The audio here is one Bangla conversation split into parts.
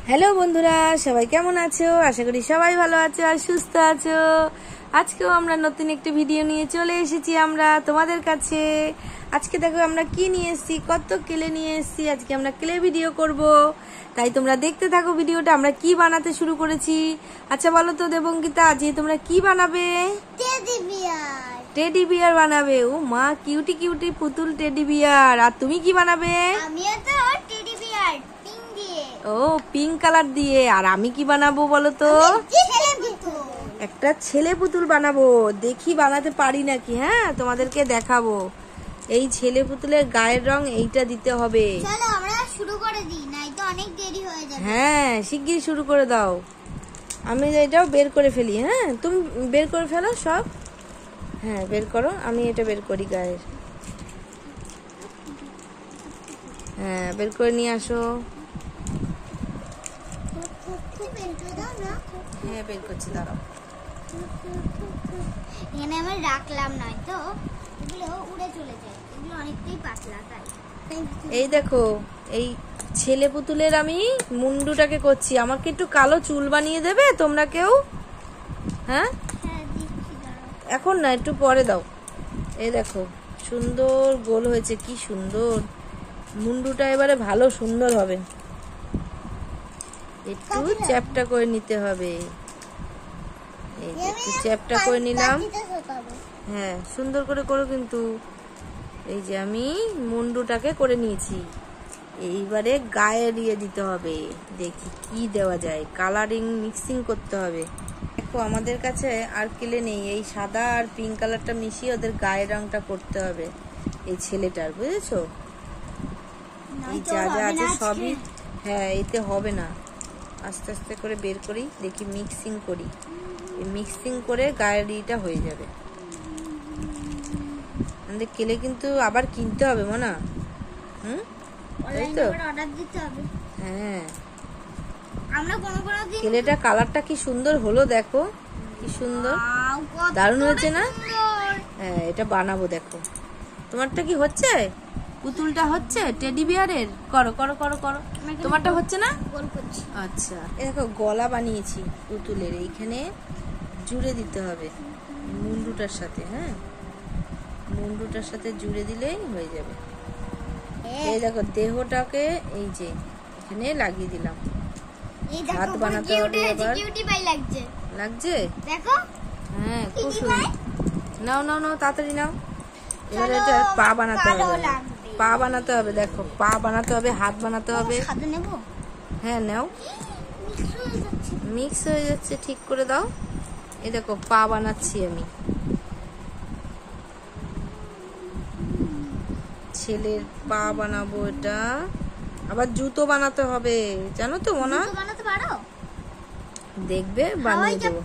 হ্যালো বন্ধুরা, সবাই কেমন আছো? আশা করি সবাই ভালো আছো আর সুস্থ আছো। আজকেও আমরা নতুন একটি ভিডিও নিয়ে চলে এসেছি আমরা তোমাদের কাছে। আজকে দেখো আমরা কি নিয়ে এসেছি, কত ক্লে নিয়ে এসেছি। আজকে আমরা ক্লে ভিডিও করব, তাই তোমরা দেখতে থাকো ভিডিওটা। আমরা কি বানাতে শুরু করেছি। আচ্ছা বলো তো দেবঙ্গিতা, আজকে তোমরা কি বানাবে? টেডি বিয়ার বানাবে। ও মা, কিউটি কিউটি পুতুল টেডি বিয়ার। আর তুমি কি বানাবে? আমিও তো টেডি বিয়ার পিঙ্ক দিয়ে। ও, পিঙ্ক কালার দিয়ে। আর আমি কি বানাবো বলো তো? একটা ছেলে পুতুল বানাবো। দেখি বানাতে পারি নাকি। হ্যাঁ, তোমাদেরকে দেখাবো। এই ছেলে পুতুলের গায়ের রং এইটা দিতে হবে। চলো আমরা শুরু করে দিই, নাই তো অনেক দেরি হয়ে যাবে। হ্যাঁ, শিগগির শুরু করে দাও। আমি এটাও বের করে ফেলি। হ্যাঁ, তুমি বের করে ফেলো সব। হ্যাঁ, বের করো, আমি এটা বের করি গায়ের। হ্যাঁ, বের করে নিয়ে আসো। হ্যাঁ, বের করছি, দাঁড়াও। এখানে আমি রাখলাম, নয় তো এগুলো উড়ে চলে যায়। এগুলো অনেকটাই পাতলা, তাই এই দেখো, এই ছেলে পুতুলের আমি মুন্ডুটাকে করছি। আমাকে একটু কালো চুল বানিয়ে দেবে তোমরা কেউ? হ্যাঁ, এখন না, একটু পরে দাও। এই দেখো, সুন্দর গোল হয়েছে, কি সুন্দর মুন্ডুটা। এবারে ভালো সুন্দর হবে। একটু চ্যাপটা করে নিতে হবে। এই একটু চ্যাপটা করে নিলাম। হ্যাঁ, সুন্দর করে করো কিন্তু। এই যে আমি মুন্ডুটাকে করে নিয়েছি। এইবারে গায়ে দিয়ে দিতে হবে। দেখি কি দেওয়া যায়। কালারিং মিক্সিং করতে হবে। দেখো, আমাদের কাছে আর ক্লে নেই। এই সাদা আর পিঙ্ক কালারটা মিশিয়ে ওদের গায়ের রংটা করতে হবে এই ছেলেটার, বুঝেছো? এই যা যা আছে সবই। হ্যাঁ, এতে হবে না। আস্তে আস্তে করে বের করি, দেখি মিক্সিং করি। এই মিক্সিং করে গায়ের ইটা হয়ে যাবে। আমাদের ক্লে কিন্তু আবার কিনতে হবে মনা। তাই তো? হ্যাঁ, ক্লেটা কালারটা কি সুন্দর হলো, দেখো কি সুন্দর, দারুণ হয়েছে না? হ্যাঁ, এটা বানাবো। দেখো তোমারটা কি হচ্ছে, পুতুলটা হচ্ছে টেডি বিয়ারের। করো করো করো করো, তোমারটা হচ্ছে না? আচ্ছা, দেখো গলা বানিয়েছি পুতুলের। এইখানে জুড়ে দিতে হবে মুন্ডুটার সাথে। হ্যাঁ, মুন্ডুটার সাথে জুড়ে দিলেই হয়ে যাবে। এই দেখো, দেহটাকে এই যে এখানে লাগিয়ে দিলাম। হাত বানাতে হবে আবার। লাগছে? দেখো। হ্যাঁ, খুব সুন্দর। নাও নাও নাও, তাড়াতাড়ি নাও। এবার এটা পা বানাতে হবে। পা বানাতে হবে। দেখো, পা বানাতে হবে, হাত বানাতে হবে। হ্যাঁ, নাও। মিক্স হয়ে যাচ্ছে, ঠিক করে দাও। এই দেখো, পা বানাচ্ছি আমি। ছেলের পা বানাবো। এটা আবার জুতো বানাতে হবে, জানো তো মনা? দেখবে বানিয়ে দেবো।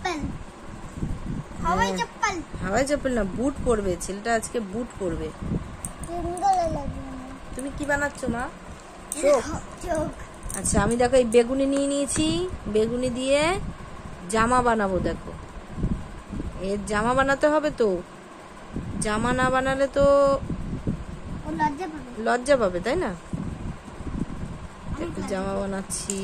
হাওয়াই চপ্পল না, বুট পরবে ছেলেটা। আজকে বুট পরবে। তুমি কি বানাচ্ছো মা? চোখ। আচ্ছা, আমি দেখো এই বেগুনি নিয়ে নিয়েছি। বেগুনি দিয়ে জামা বানাবো। দেখো, এর জামা বানাতে হবে তো। জামা না বানালে তো লজ্জা পাবে, তাই না? একটু জামা বানাচ্ছি।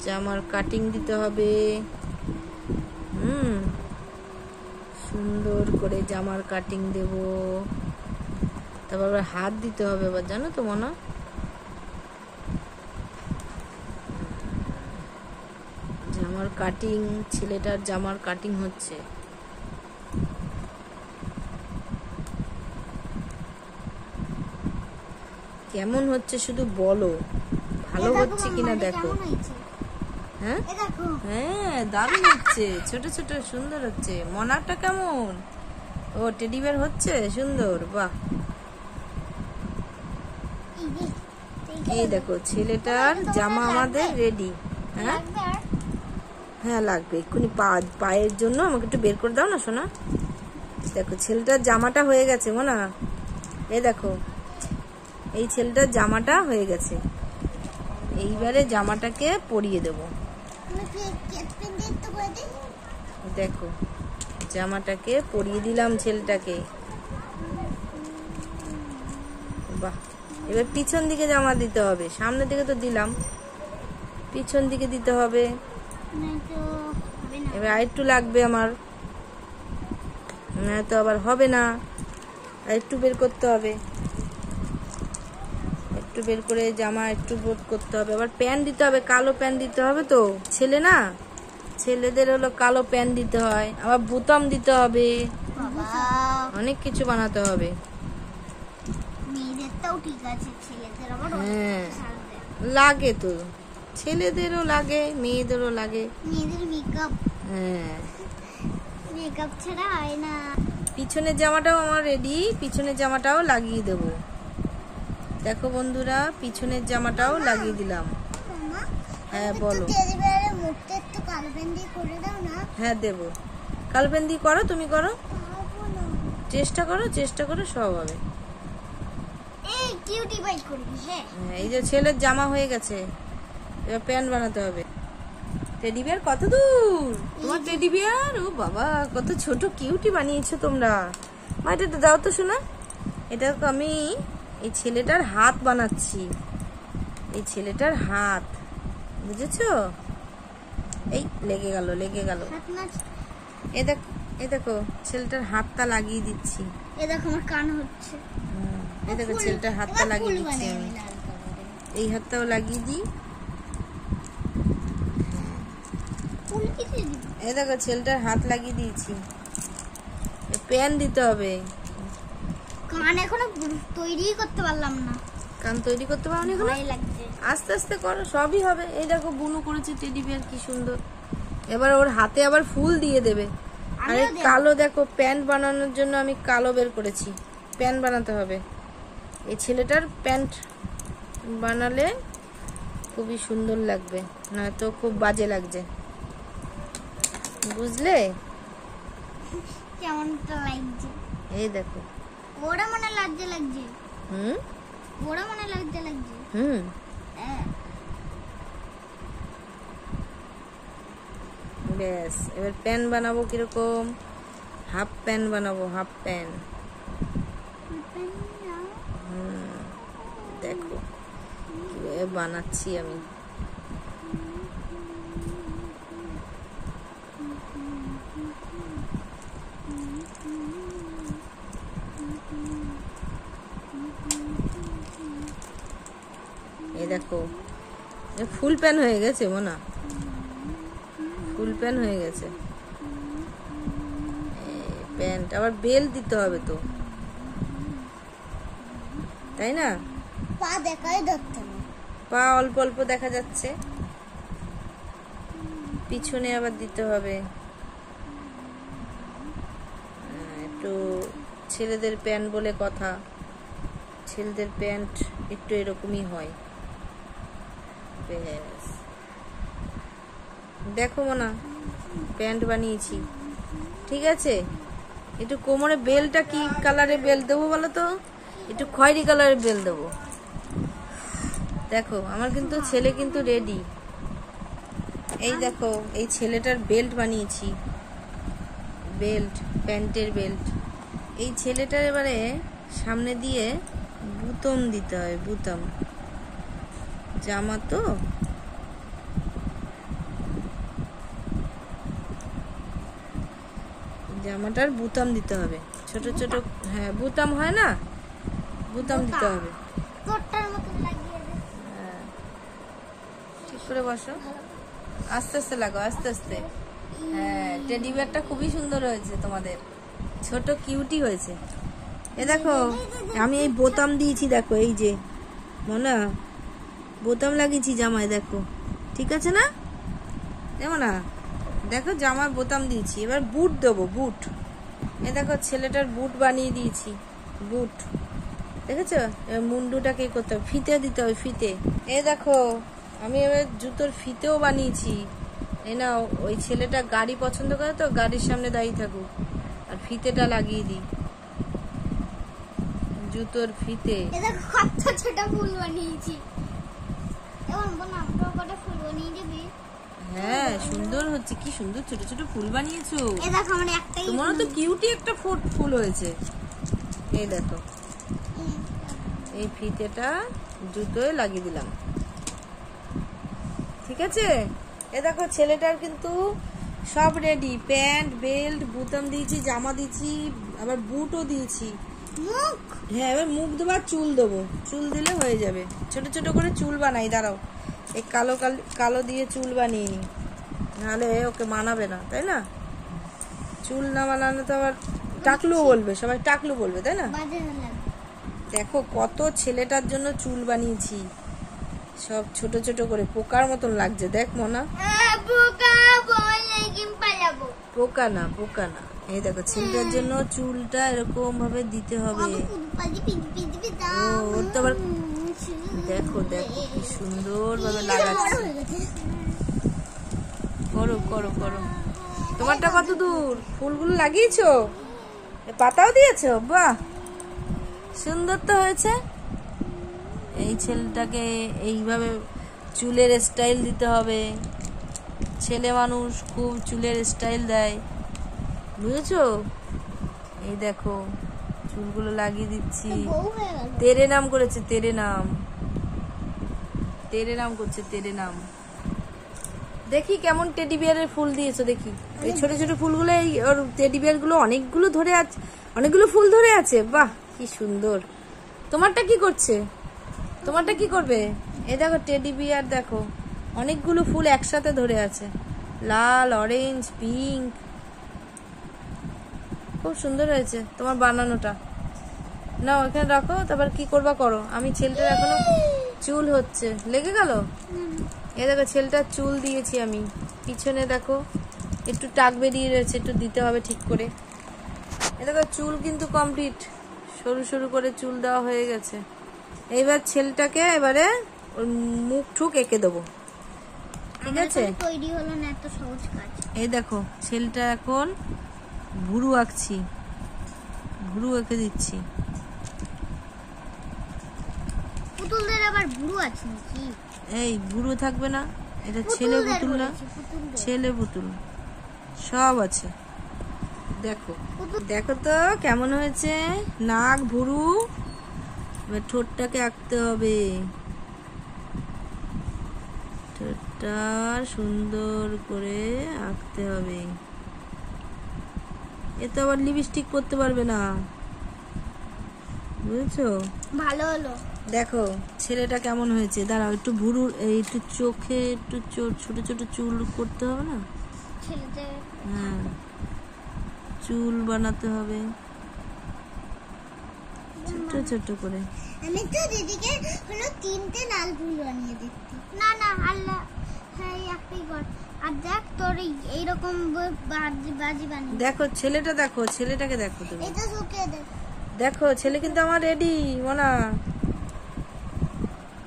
জামার কাটিং দিতে হবে। সুন্দর করে জামার কাটিং দেব। তারপর হাত দিতে হবে আবার, জানো তো মনা? জামার কাটিং, ছেলেটার জামার কাটিং হচ্ছে। কেমন হচ্ছে শুধু বলো, ভালো হচ্ছে কিনা দেখো। হ্যাঁ হ্যাঁ, দারুণ হচ্ছে। ছোট ছোট সুন্দর হচ্ছে। মনারটা কেমন? ও, টেডি বিয়ার হচ্ছে সুন্দর। বাহ। এই দেখো, ছেলেটার জামা আমাদের রেডি। হ্যাঁ হ্যাঁ, লাগবে এক্ষুনি। পায়ের জন্য আমাকে একটু বের করে দাও না সোনা। দেখো, ছেলেটার জামাটা হয়ে গেছে মনা। এই দেখো, এই ছেলেটার জামাটা হয়ে গেছে। এইবারে জামাটাকে পরিয়ে দেব। দেখো, জামাটাকে পরিয়ে দিলাম ছেলেটাকে। বাহ, এবার পিছন দিকে জামা দিতে হবে, সামনের দিকে তো দিলাম, পিছন দিকে দিতে হবে। এবার আরেকটু লাগবে আমার, না তো আবার হবে না, আরেকটু বের করতে হবে, একটু বের করে জামা একটু বোট করতে হবে। আবার প্যান্ট দিতে হবে, কালো প্যান্ট দিতে হবে, তো ছেলে না, ছেলেদের হলো কালো প্যান্ট দিতে হয়, আবার বোতাম দিতে হবে, অনেক কিছু বানাতে হবে। হ্যাঁ লাগে তো, ছেলেদেরও লাগে মেয়েদেরও লাগে। হ্যাঁ মেকআপ ছাড়া হয় না। পিছনের জামাটাও আমার রেডি, পিছনের জামাটাও লাগিয়ে দেব। দেখো বন্ধুরা, পিছনের জামাটাও লাগিয়ে দিলাম। হ্যাঁ বলো। হ্যাঁ দেব, কালো পেন দিয়ে করো, তুমি করো, চেষ্টা করো, চেষ্টা করো, সব হবে। এই যে ছেলের জামা হয়ে গেছে, এবার প্যান্ট বানাতে হবে। টেডি বিয়ার কত দূর তোমার টেডি বিয়ার, ও বাবা কত ছোট কিউটি বানিয়েছো তোমরা। মা এটা দাও তো শোনা, এটা আমি এই ছেলেটার হাত বানাচ্ছি, এই ছেলেটার হাত, বুঝেছো? এই লেগে গেল, লেগে গেল। এই দেখো ছেলেটার হাতটা লাগিয়ে দিচ্ছি। এই দেখো আমার কান হচ্ছে। এই দেখো ছেলেটার হাতটা লাগিয়ে দিচ্ছি আমি, এই হাতটাও লাগিয়ে দিই। এই দেখো ছেলেটার হাত লাগিয়ে দিয়েছি, প্যান দিতে হবে। কান এখনো তৈরি করতে পারলাম না। কান তৈরি করতে পারো না এখনো? আস্তে আস্তে করো, সবই হবে। এই দেখো বুনু করেছে টেডি বিয়ার, কি সুন্দর। এবার ওর হাতে আবার ফুল দিয়ে দেবে। আর কালো দেখো প্যান্ট বানানোর জন্য আমি কালো বের করেছি, প্যান্ট বানাতে হবে। এই ছেলেটার প্যান্ট বানালে খুবই সুন্দর লাগবে, না তো খুব বাজে লাগছে, বুঝলে? কেমনটা লাগছে এই দেখো, ওরা মনে লাগছে লাগছে। হুম, ওরা মনে লাগছে লাগছে। হুম, ব্যাস। এবার প্যান বানাবো কিরকম, হাফ প্যান বানাবো, হাফ প্যান। দেখো কিভাবে বানাচ্ছি আমি। এই দেখো ফুল প্যান হয়ে গেছে মোনা, ফুল প্যান হয়ে গেছে। প্যান্ট আবার বেল দিতে হবে তো, তাই না? পা দেখাই যাচ্ছে না, পা অল্প অল্প দেখা যাচ্ছে। পিছনে আবার দিতে হবে একটু। ছেলেদের প্যান্ট বলে কথা, ছেলেদের প্যান্ট একটু এরকমই হয়। ব্যাস দেখো মোনা, প্যান্ট বানিয়েছি, ঠিক আছে। একটু কোমরে বেলটা কি কালারে বেল দেবো বলো তো? একটু খয়েরি কালারের বেল দেবো। দেখো আমার কিন্তু ছেলে কিন্তু রেডি। এই দেখো এই ছেলেটার বেল্ট বানিয়েছি, বেল্ট, প্যান্টের বেল্ট। এই ছেলেটার এবারে সামনে দিয়ে বুতাম দিতে হয়, বুতাম, জামা তো। জামাটার বুতাম দিতে হবে, ছোট ছোট। হ্যাঁ বুতাম হয় না, বুতাম দিতে হবে। ঠিক করে বসো, আস্তে আস্তে লাগো, আস্তে আস্তে। হ্যাঁ টেডি বিয়ারটা খুবই সুন্দর হয়েছে তোমাদের, ছোট কিউটি হয়েছে। এ দেখো আমি এই বোতাম দিয়েছি, দেখো এই যে মোনা বোতাম লাগিয়েছি জামায়, দেখো ঠিক আছে না? দেখো না, দেখো জামার বোতাম দিয়েছি। এবার বুট দেবো, বুট। এ দেখো ছেলেটার বুট বানিয়ে দিয়েছি, বুট দেখেছো? এবার মুন্ডুটাকে করতে হবে, ফিতে দিতে হবে, ফিতে। এ দেখো আমি এবার জুতোর ফিতেও বানিয়েছি। এই না, ওই ছেলেটা গাড়ি পছন্দ করে তো, গাড়ির সামনে দাঁড়িয়ে থাকুক, আর ফিতেটা লাগিয়ে দিই, জুতোর ফিতে। কত ছোট ফুল বানিয়েছি। হ্যাঁ সুন্দর হচ্ছে, কি সুন্দর ছোট ছোট ফুল বানিয়েছো। তোমারও তো কিউটি একটা ফুল হয়েছে। এই দেখো এই ফিতেটা জুতোয় লাগিয়ে দিলাম। ঠিক আছে, এ দেখো ছেলেটার কিন্তু সব রেডি, প্যান্ট বেল্ট বুতাম দিয়েছি, জামা দিয়েছি, আবার বুটও দিয়েছি। মুখ, হ্যাঁ এবার মুখ দেবার, চুল দেবো, চুল দিলে হয়ে যাবে। ছোট ছোট করে চুল বানাই, দাঁড়াও এই কালো কালো দিয়ে চুল বানিয়ে নি, নাহলে ওকে মানাবে না, তাই না? চুল না বানানো তো আবার টাকলু বলবে, সবাই টাকলু বলবে, তাই না? বাজে লাগবে। দেখো কত ছেলেটার জন্য চুল বানিয়েছি, সব ছোট ছোট করে, পোকার মতন লাগছে, দেখ মনা। পোকা বলে কিম পালাবো। পোকা না, পোকা না। এই দেখো ছেলেটার জন্য চুলটা এরকম ভাবে দিতে হবে। ও, ওর তো আবার দেখো দেখো কি সুন্দর ভাবে লাগাচ্ছে। করো করো করো। তোমারটা কত দূর? ফুলগুলো লাগিয়েছো, পাতাও দিয়েছো? বাহ, সুন্দর তো হয়েছে। এই ছেলেটাকে এইভাবে চুলের স্টাইল দিতে হবে। ছেলে মানুষ খুব চুলের স্টাইল দেয়, বুঝেছো? এই দেখো চুলগুলো লাগিয়ে দিচ্ছি। তেরে নাম করেছে, তেরে নাম, তেরে নাম করছে, তেরে নাম। দেখি কেমন টেডি বিয়ারের ফুল দিয়েছো, দেখি এই ছোট ছোট ফুলগুলো। এই ওর টেডি বিয়ার গুলো অনেকগুলো ধরে আছে, অনেকগুলো ফুল ধরে আছে। বাহ কি সুন্দর। তোমারটা কি করছে? তোমারটা কি করবে? এই দেখো টেডি বিয়ার, দেখো অনেকগুলো ফুল একসাথে ধরে আছে, লাল, অরেঞ্জ, পিঙ্ক। খুব সুন্দর হয়েছে তোমার বানানোটা। না ওখানে রাখো, তারপর কি করবা করো। আমি ছেলেটার এখনো চুল হচ্ছে, লেগে গেল। এ দেখো ছেলেটার চুল দিয়েছি আমি, পিছনে দেখো একটু টাক বেরিয়ে রয়েছে, একটু দিতে হবে ঠিক করে। এ দেখো চুল কিন্তু কমপ্লিট, সরু সরু করে চুল দেওয়া হয়ে গেছে। এইবার ছেলেটাকে এবারে ওর মুখ ঠুক এঁকে দেবো, ঠিক আছে? তৈরি হলো না এত সহজ কাজ। এই দেখো ছেলেটা এখন ভুরু আঁকছি, ভুরু এঁকে দিচ্ছি। পুতুলদের আবার ভুরু আছে নাকি? এই ভুরু থাকবে না? এটা ছেলে পুতুল না? ছেলে পুতুল সব আছে। দেখো দেখো তো কেমন হয়েছে, নাক, ভুরু। এবার ঠোঁটটাকে আঁকতে হবে, ঠোঁটটা সুন্দর করে আঁকতে হবে। এ তো আবার লিপস্টিক পরতে পারবে না, বুঝেছো? ভালো হলো। দেখো ছেলেটা কেমন হয়েছে, দাঁড়াও একটু ভুরু, একটু চোখে একটু ছোট ছোট চুল করতে হবে না? ছেলেদের হ্যাঁ চুল বানাতে হবে ছোট ছোট করে। আমি তো দিদিকে হলো 3টে লাল ফুল বানিয়ে দিচ্ছি। না না আল্লাহ, হ্যাঁ একটাই কর। আর দেখ তোর এইরকম বাজি বানিয়ে। দেখো ছেলেটা, দেখো ছেলেটাকে দেখো তুমি, এটা শুকিয়ে দে। দেখো ছেলে কিন্তু আমার রেডি, মোনা।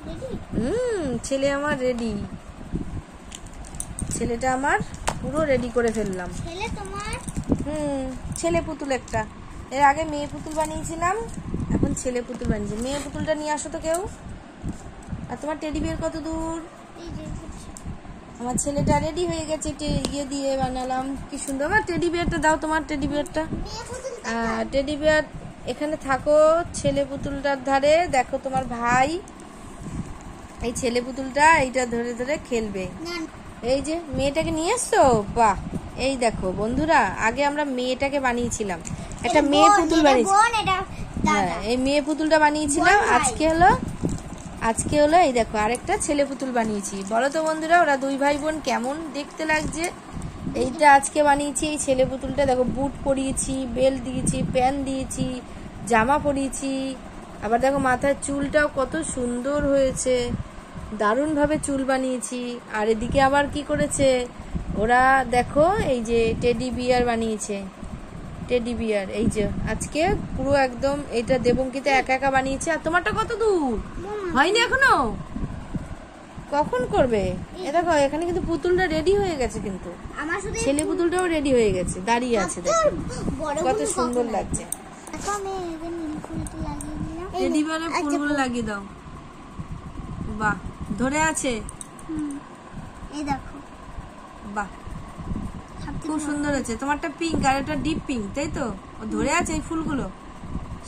রেডি? ছেলে আমার রেডি, ছেলেটা আমার পুরো রেডি করে ফেললাম। ছেলে তোমার? ছেলে পুতুল একটা। এর আগে মেয়ে পুতুল বানিয়েছিলাম, এখন ছেলে পুতুল বানিয়েছি। মেয়ে পুতুলটা নিয়ে আসো তো কেউ। আর তোমার টেডি বিয়ার কত দূর? এই যে আমার ছেলেটা রেডি হয়ে গেছে, ইয়ে দিয়ে বানালাম, কি সুন্দর। আমার টেডি বিয়ারটা দাও, তোমার টেডি বিয়ারটা। টেডি বিয়ার এখানে থাকো, ছেলে পুতুলটার ধারে দেখো তোমার ভাই এই ছেলে পুতুলটা এইটা ধরে ধরে খেলবে। এই যে মেয়েটাকে নিয়ে এসছো, বাহ। এই দেখো বন্ধুরা, আগে আমরা মেয়েটাকে বানিয়েছিলাম, একটা মেয়ে পুতুল বানিয়েছি। হ্যাঁ এই মেয়ে পুতুলটা বানিয়েছিলাম। আজকে হলো এই দেখো আরেকটা ছেলে পুতুল বানিয়েছি। বলো তো বন্ধুরা, ওরা দুই ভাই বোন কেমন দেখতে লাগছে। এইটা আজকে বানিয়েছি, এই ছেলে পুতুলটা দেখো, বুট পরিয়েছি, বেল্ট দিয়েছি, প্যান্ট দিয়েছি, জামা পরিয়েছি। আবার দেখো মাথার চুলটাও কত সুন্দর হয়েছে, দারুণ ভাবে চুল বানিয়েছি। আর এদিকে আবার কি করেছে ওরা, দেখো এই যে টেডি বিয়ার বানিয়েছে, টেডি বিয়ার। এই যে আজকে পুরো একদম এটা দেবঙ্কিতে একা একা বানিয়েছে। আর তোমারটা কত দূর হয়নি এখনো, কখন করবে? এ দেখো এখানে কিন্তু পুতুলটা রেডি হয়ে গেছে, কিন্তু ছেলে পুতুলটাও রেডি হয়ে গেছে, দাঁড়িয়ে আছে। দেখো কত সুন্দর লাগছে। টেডি বিয়ারের ফুলগুলো লাগিয়ে দাও। বাহ ধরে আছে, এই দেখো, বাহ খুব সুন্দর হয়েছে। তোমারটা পিঙ্ক আর এটা ডিপ পিঙ্ক, তাই তো? ও ধরে আছে এই ফুলগুলো।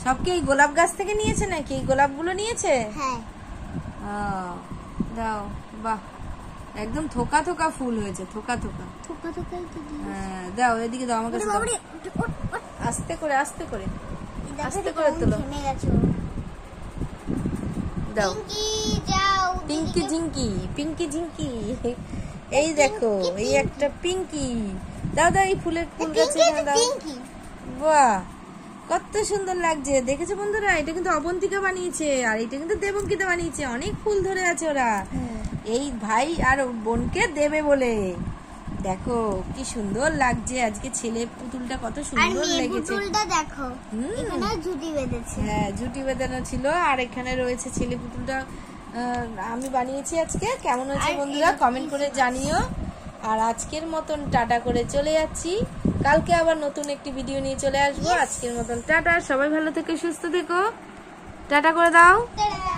সব কি এই গোলাপ গাছ থেকে নিয়েছে নাকি? এই গোলাপগুলো নিয়েছে? হ্যাঁ। দাও, বাহ, একদম থোকা থোকা ফুল হয়েছে, থোকা থোকা। থোকা থোকাই তো দিয়েছে। হ্যাঁ, দাও এদিকে দাও, আমার কাছে দাও। বাবারে, আস্তে করে আস্তে করে আস্তে দেখো করে তোলো। থেমে গেছে। দাও পিঙ্কি যাও। পিঙ্কি ঝিঙ্কি, পিঙ্কি ঝিঙ্কি। এই দেখো, এই একটা পিঙ্কি। দাও দাও, এই ফুল গাছে দাও। পিঙ্কি। বাহ, কত সুন্দর লাগছে, দেখেছো বন্ধুরা? এটা কিন্তু অবন্তিকা বানিয়েছে, আর এটা কিন্তু দেবঙ্কিতা বানিয়েছে। অনেক ফুল ধরে আছে ওরা, এই ভাই আর বোনকে দেবে বলে। দেখো কি সুন্দর লাগছে আজকে। ছেলে পুতুলটা কত আর সুন্দর মেয়ে লেগেছে। পুতুলটা দেখো, এখানে ঝুটি বেঁধেছে। হ্যাঁ, ঝুটি বেঁধানো ছিল, আর এখানে রয়েছে ছেলে পুতুলটা। আমি বানিয়েছি আজকে। কেমন হয়েছে আর বন্ধুরা কমেন্ট করে জানিও। আর আজকের মতন টাটা করে চলে যাচ্ছি, কালকে আবার নতুন একটি ভিডিও নিয়ে চলে আসবো। আজকের মতন টাটা, সবাই ভালো থেকো, সুস্থ থেকো, টাটা করে দাও। টাটা।